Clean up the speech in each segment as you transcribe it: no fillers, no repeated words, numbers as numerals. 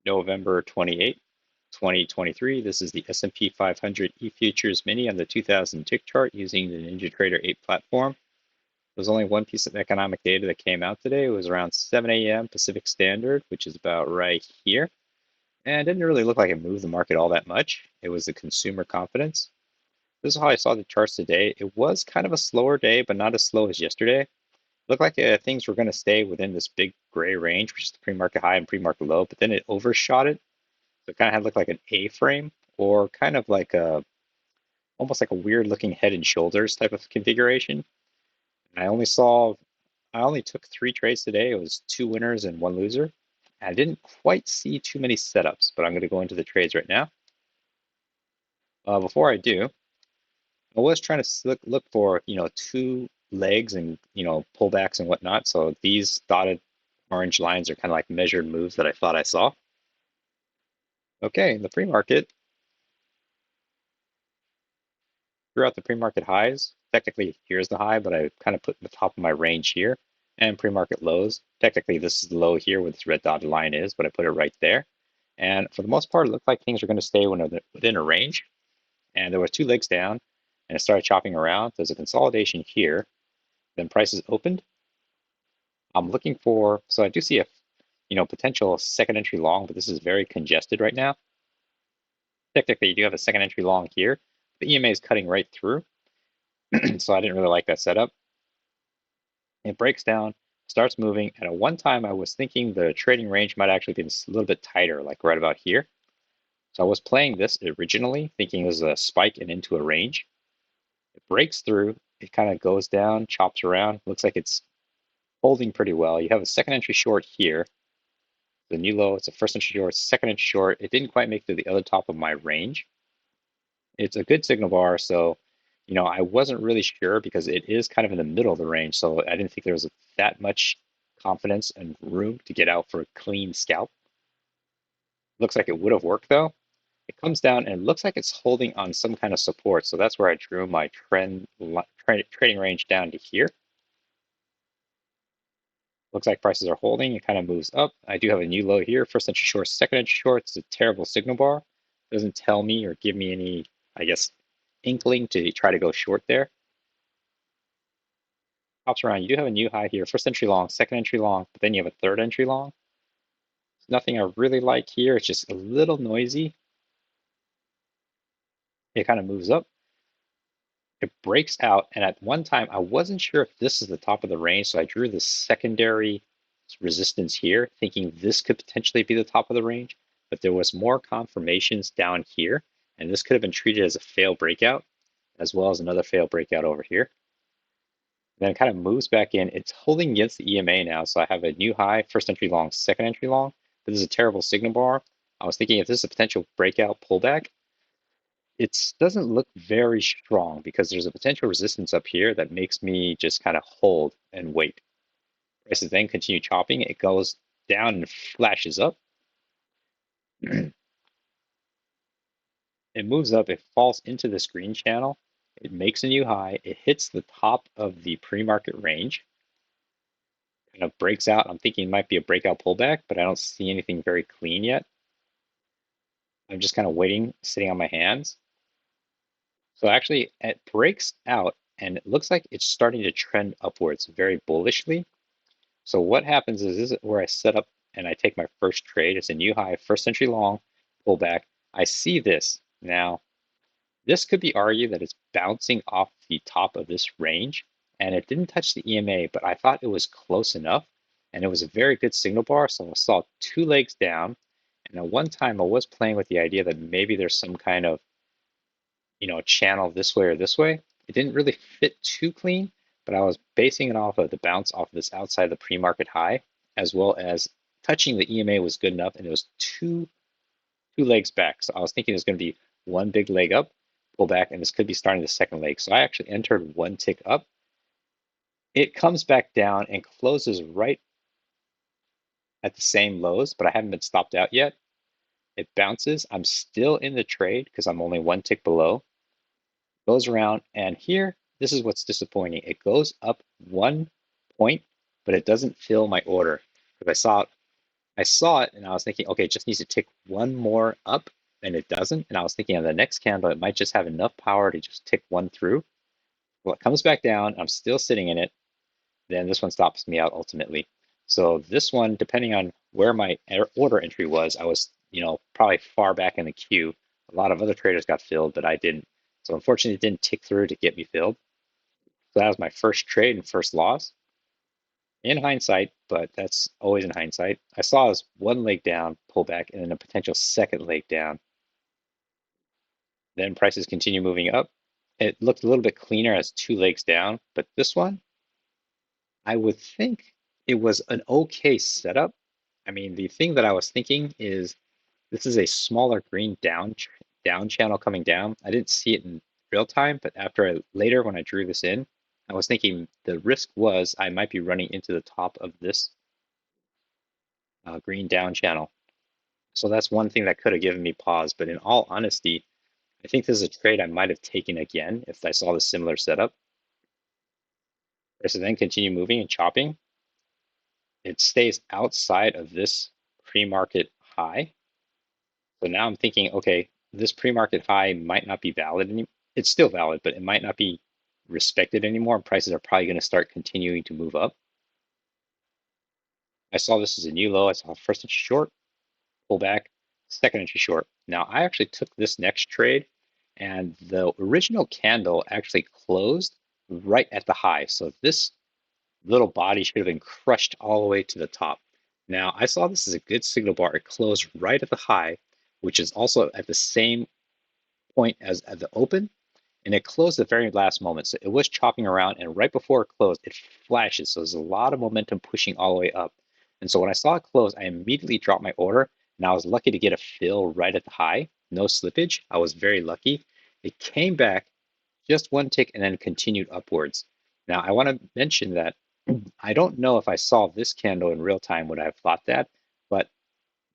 November 28th, 2023. This is the S&P 500 E-Futures Mini on the 2000 tick chart using the NinjaTrader 8 platform. There's only one piece of economic data that came out today. It was around 7 a.m. Pacific Standard, which is about right here. And it didn't really look like it moved the market all that much. It was the consumer confidence. This is how I saw the charts today. It was kind of a slower day, but not as slow as yesterday. Looked like things were going to stay within this big gray range, which is the pre-market high and pre-market low, but then it overshot it. So it kind of had looked like an A-frame or kind of like almost like a weird looking head and shoulders type of configuration. And I only took 3 trades today. It was 2 winners and 1 loser. I didn't quite see too many setups, but I'm going to go into the trades right now. Before I do, I was trying to look for, 2 legs and, pullbacks and whatnot. So these dotted orange lines are kind of like measured moves that I thought I saw. Okay, in the pre-market, throughout the pre-market highs, technically here's the high, but I kind of put the top of my range here, and pre-market lows. Technically this is the low here where this red dotted line is, but I put it right there. And for the most part, it looked like things are going to stay within a range. And there were 2 legs down, and it started chopping around. There's a consolidation here. Then prices opened. I'm looking for, so I do see a potential second entry long, but this is very congested right now. Technically, you do have a second entry long here. The EMA is cutting right through. So I didn't really like that setup. It breaks down, starts moving, and at one time I was thinking the trading range might actually be a little bit tighter, like right about here. So I was playing this originally, thinking it was a spike and into a range. It breaks through, it kind of goes down, chops around, looks like it's holding pretty well. You have a second entry short here. The new low, it's a first entry short, second entry short. It didn't quite make to the other top of my range. It's a good signal bar, so I wasn't really sure because it is kind of in the middle of the range, so I didn't think there was that much confidence and room to get out for a clean scalp. Looks like it would have worked though. It comes down and it looks like it's holding on some kind of support, so that's where I drew my trading range down to here. Looks like prices are holding. It kind of moves up. I do have a new low here. First entry short, second entry short. It's a terrible signal bar. It doesn't tell me or give me any, I guess, inkling to try to go short there. Pops around. You do have a new high here. First entry long, second entry long, but then you have a third entry long. There's nothing I really like here. It's just a little noisy. It kind of moves up. It breaks out. And at one time, I wasn't sure if this is the top of the range. So I drew this secondary resistance here, thinking this could potentially be the top of the range. But there was more confirmations down here. And this could have been treated as a fail breakout, as well as another fail breakout over here. Then it kind of moves back in. It's holding against the EMA now. So I have a new high, first entry long, second entry long. This is a terrible signal bar. I was thinking if this is a potential breakout pullback, it doesn't look very strong because there's a potential resistance up here that makes me just kind of hold and wait. Prices then continue chopping. It goes down and flashes up. It moves up. It falls into this green channel. It makes a new high. It hits the top of the pre-market range. Kind of breaks out. I'm thinking it might be a breakout pullback, but I don't see anything very clean yet. I'm just kind of waiting, sitting on my hands. So actually, it breaks out, and it looks like it's starting to trend upwards very bullishly. So what happens is this is where I set up and I take my first trade. It's a new high, first entry long, pullback. I see this. Now, this could be argued that it's bouncing off the top of this range, and it didn't touch the EMA, but I thought it was close enough, and it was a very good signal bar. So I saw 2 legs down, and at one time I was playing with the idea that maybe there's some kind of channel this way or this way. It didn't really fit too clean, but I was basing it off of the bounce off of this outside the pre-market high, as well as touching the EMA was good enough, and it was two legs back. So I was thinking it was going to be one big leg up, pull back, and this could be starting the second leg. So I actually entered 1 tick up. It comes back down and closes right at the same lows, but I haven't been stopped out yet. It bounces. I'm still in the trade because I'm only 1 tick below. Goes around, and here, this is what's disappointing. It goes up 1 point, but it doesn't fill my order because I saw it and I was thinking, okay, it just needs to tick one more up, and it doesn't. And I was thinking on the next candle, it might just have enough power to just tick one through. Well, it comes back down. I'm still sitting in it. Then this one stops me out ultimately. So this one, depending on where my order entry was, I was, probably far back in the queue. A lot of other traders got filled, but I didn't. So unfortunately, it didn't tick through to get me filled. So that was my first trade and first loss. In hindsight, but that's always in hindsight, I saw this one leg down pull back and then a potential second leg down. Then prices continue moving up. It looked a little bit cleaner as two legs down, but this one, I would think it was an okay setup. I mean, the thing that I was thinking is this is a smaller green down channel coming down. I didn't see it in real time, but later when I drew this in, I was thinking the risk was I might be running into the top of this green down channel. So that's one thing that could have given me pause. But in all honesty, I think this is a trade I might have taken again if I saw the similar setup. So then continue moving and chopping. It stays outside of this pre-market high. So now I'm thinking, okay, this pre-market high might not be valid anymore. It's still valid, but it might not be respected anymore. And prices are probably going to start continuing to move up. I saw this as a new low. I saw first entry short, pull back, second entry short. Now I actually took this next trade and the original candle actually closed right at the high. So this little body should have been crushed all the way to the top. Now I saw this as a good signal bar. It closed right at the high, which is also at the same point as at the open, and it closed the very last moment. So it was chopping around, and right before it closed, it flashes. So there's a lot of momentum pushing all the way up. And so when I saw it close, I immediately dropped my order, and I was lucky to get a fill right at the high. No slippage. I was very lucky. It came back just one tick and then continued upwards. Now, I want to mention that I don't know if I saw this candle in real time would I have thought that, but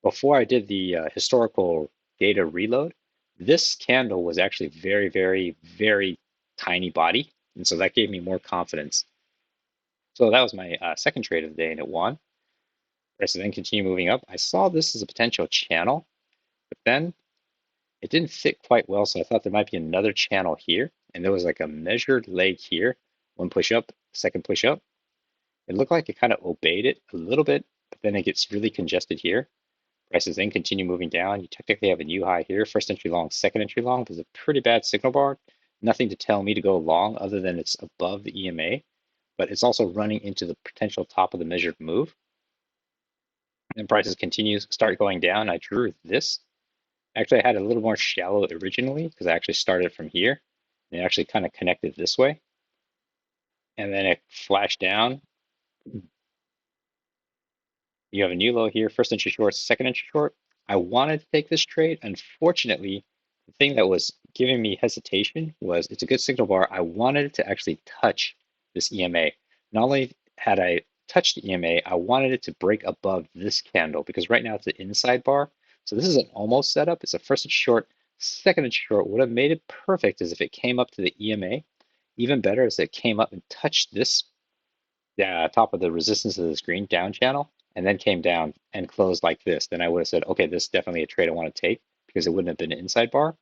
before I did the historical data reload, this candle was actually very, very, very tiny body. And so that gave me more confidence. So that was my second trade of the day, and it won. Price then continue moving up. I saw this as a potential channel, but then it didn't fit quite well. So I thought there might be another channel here. And there was like a measured leg here. One push up, second push up. It looked like it kind of obeyed it a little bit, but then it gets really congested here. Prices then continue moving down. You technically have a new high here. First entry long, second entry long. There's a pretty bad signal bar. Nothing to tell me to go long other than it's above the EMA, but it's also running into the potential top of the measured move. Then prices start going down. I drew this. Actually, I had a little more shallow originally because I actually started from here. And it actually kind of connected this way. And then it flashed down. You have a new low here, first entry short, second entry short. I wanted to take this trade. Unfortunately, the thing that was giving me hesitation was it's a good signal bar. I wanted it to actually touch this EMA. Not only had I touched the EMA, I wanted it to break above this candle because right now it's the inside bar. So this is an almost setup. It's a first entry short, second entry short. What have made it perfect is if it came up to the EMA. Even better is it came up and touched this top of the resistance of this green down channel and then came down and closed like this, then I would have said, okay, this is definitely a trade I want to take because it wouldn't have been an inside bar.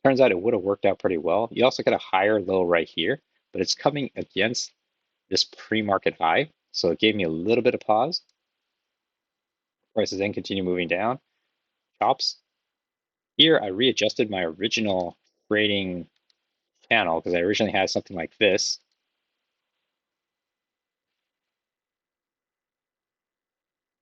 Turns out it would have worked out pretty well. You also get a higher low right here, but it's coming against this pre-market high. So it gave me a little bit of pause. Prices then continue moving down. Chops. Here I readjusted my original trading channel because I originally had something like this.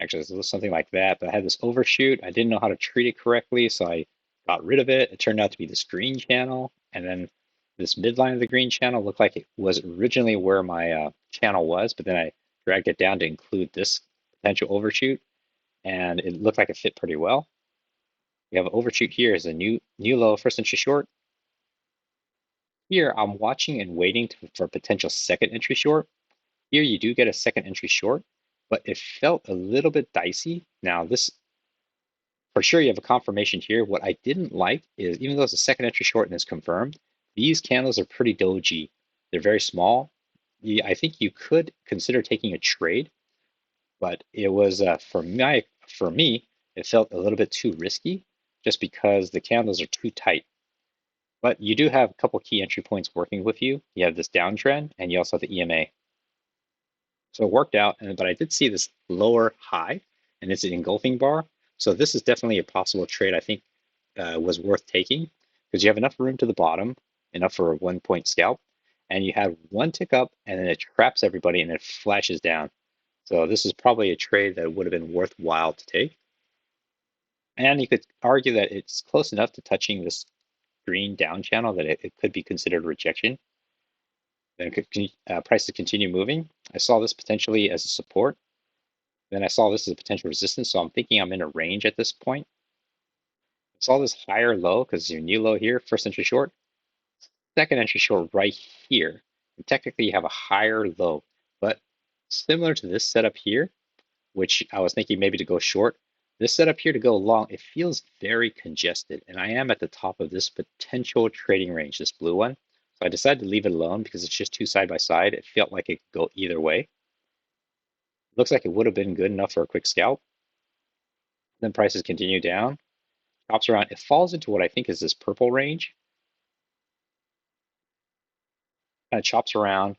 Actually, it was something like that, but I had this overshoot. I didn't know how to treat it correctly, so I got rid of it. It turned out to be this green channel, and then this midline of the green channel looked like it was originally where my channel was, but then I dragged it down to include this potential overshoot, and it looked like it fit pretty well. We have an overshoot here as a new low, first entry short. Here, I'm watching and waiting for potential second entry short. Here, you do get a second entry short, but it felt a little bit dicey. Now, this for sure, you have a confirmation here. What I didn't like is, even though it's a second entry short and it's confirmed, these candles are pretty doji. They're very small. I think you could consider taking a trade, but it was, for my for me, it felt a little bit too risky just because the candles are too tight. But you do have a couple key entry points working with you. You have this downtrend and you also have the EMA. So it worked out, but I did see this lower high and it's an engulfing bar. So this is definitely a possible trade I think was worth taking because you have enough room to the bottom, enough for a 1 point scalp, and you have one tick up and then it traps everybody and it flashes down. So this is probably a trade that would have been worthwhile to take. And you could argue that it's close enough to touching this green down channel that it could be considered rejection. Then prices continue moving. I saw this potentially as a support. Then I saw this as a potential resistance. So I'm thinking I'm in a range at this point. I saw this higher low because your new low here, first entry short, second entry short right here. And technically you have a higher low, but similar to this setup here, which I was thinking maybe to go short. This setup here to go long, it feels very congested. And I am at the top of this potential trading range, this blue one. So I decided to leave it alone because it's just two side by side. It felt like it could go either way. Looks like it would have been good enough for a quick scalp. Then prices continue down, chops around. It falls into what I think is this purple range. Kind of chops around.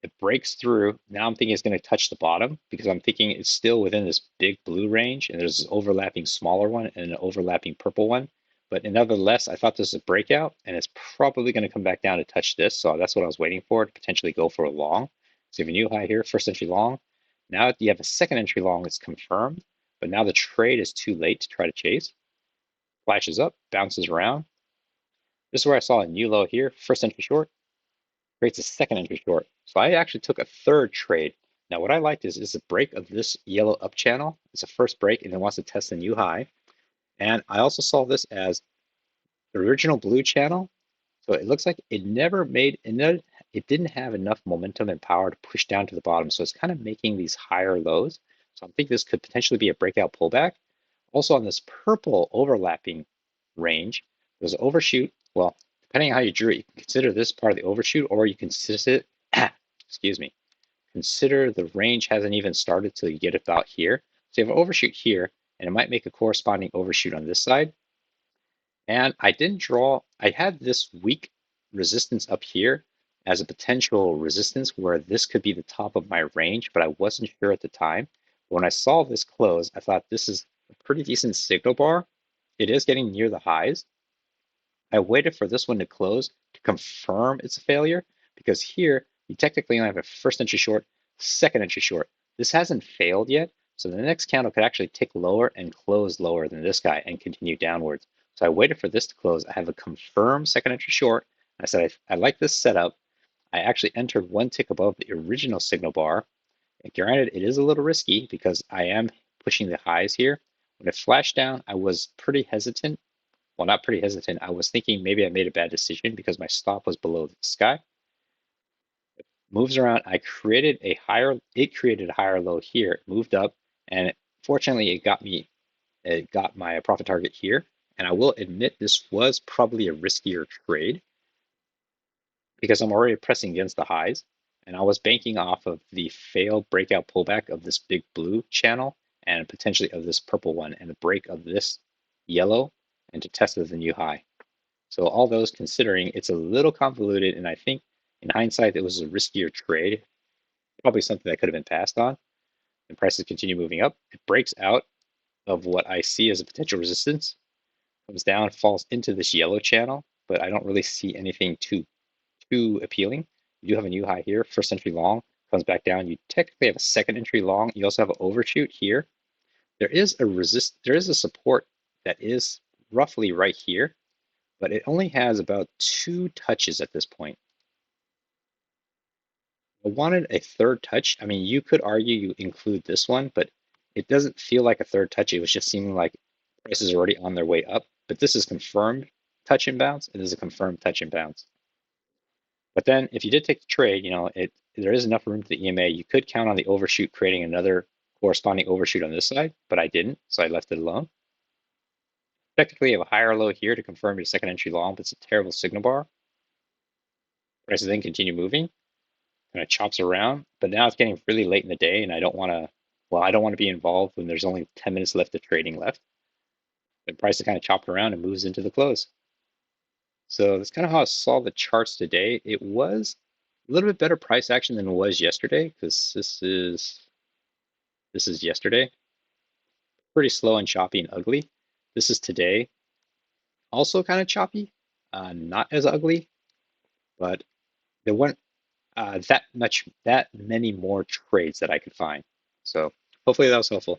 It breaks through. Now I'm thinking it's going to touch the bottom because I'm thinking it's still within this big blue range and there's this overlapping smaller one and an overlapping purple one. But nevertheless, I thought this was a breakout and it's probably going to come back down to touch this. So that's what I was waiting for, to potentially go for a long. So you have a new high here, first entry long. Now you have a second entry long that's confirmed, but now the trade is too late to try to chase. Flashes up, bounces around. This is where I saw a new low here, first entry short, creates a second entry short. So I actually took a third trade. Now what I liked is a break of this yellow up channel. It's a first break and it wants to test a new high. And I also saw this as the original blue channel. So it looks like it never made, it didn't have enough momentum and power to push down to the bottom. So it's kind of making these higher lows. So I think this could potentially be a breakout pullback. Also on this purple overlapping range, there's an overshoot. Well, depending on how you drew it, you can consider this part of the overshoot, or you can consider it, excuse me, consider the range hasn't even started till you get about here. So you have an overshoot here, and it might make a corresponding overshoot on this side. And I didn't draw, I had this weak resistance up here as a potential resistance where this could be the top of my range, but I wasn't sure at the time. When I saw this close, I thought this is a pretty decent signal bar. It is getting near the highs. I waited for this one to close to confirm it's a failure because here you technically only have a first entry short, second entry short. This hasn't failed yet. So the next candle could actually tick lower and close lower than this guy and continue downwards. So I waited for this to close. I have a confirmed second entry short. I said, I like this setup. I actually entered one tick above the original signal bar. And granted, it is a little risky because I am pushing the highs here. When it flashed down, I was pretty hesitant. Well, not pretty hesitant. I was thinking maybe I made a bad decision because my stop was below the sky. It moves around. It created a higher low here. It moved up, and fortunately, it got my profit target here. And I will admit this was probably a riskier trade because I'm already pressing against the highs, and I was banking off of the failed breakout pullback of this big blue channel and potentially of this purple one and the break of this yellow and to test as a new high. So all those considering, it's a little convoluted, and I think in hindsight it was a riskier trade, probably something that could have been passed on. And prices continue moving up. It breaks out of what I see as a potential resistance, comes down, falls into this yellow channel, but I don't really see anything too appealing. You do have a new high here, first entry long, comes back down. You technically have a second entry long. You also have an overshoot here. There is a support that is roughly right here, but it only has about 2 touches at this point. I wanted a third touch. I mean, you could argue you include this one, but it doesn't feel like a third touch. It was just seeming like prices are already on their way up, but this is confirmed touch and bounce. It is a confirmed touch and bounce. But then if you did take the trade, there is enough room to the EMA. You could count on the overshoot creating another corresponding overshoot on this side, but I didn't, so I left it alone. Technically, you have a higher low here to confirm your second entry long, but it's a terrible signal bar. Prices then continue moving, kind of chops around, but now it's getting really late in the day, and I don't want to well, I don't want to be involved when there's only 10 minutes left of trading left. The price is kind of chopped around and moves into the close. So that's kind of how I saw the charts today. It was a little bit better price action than it was yesterday because this is yesterday. Pretty slow and choppy and ugly. This is today. Also kind of choppy, not as ugly, but there weren't that many more trades that I could find. So hopefully that was helpful.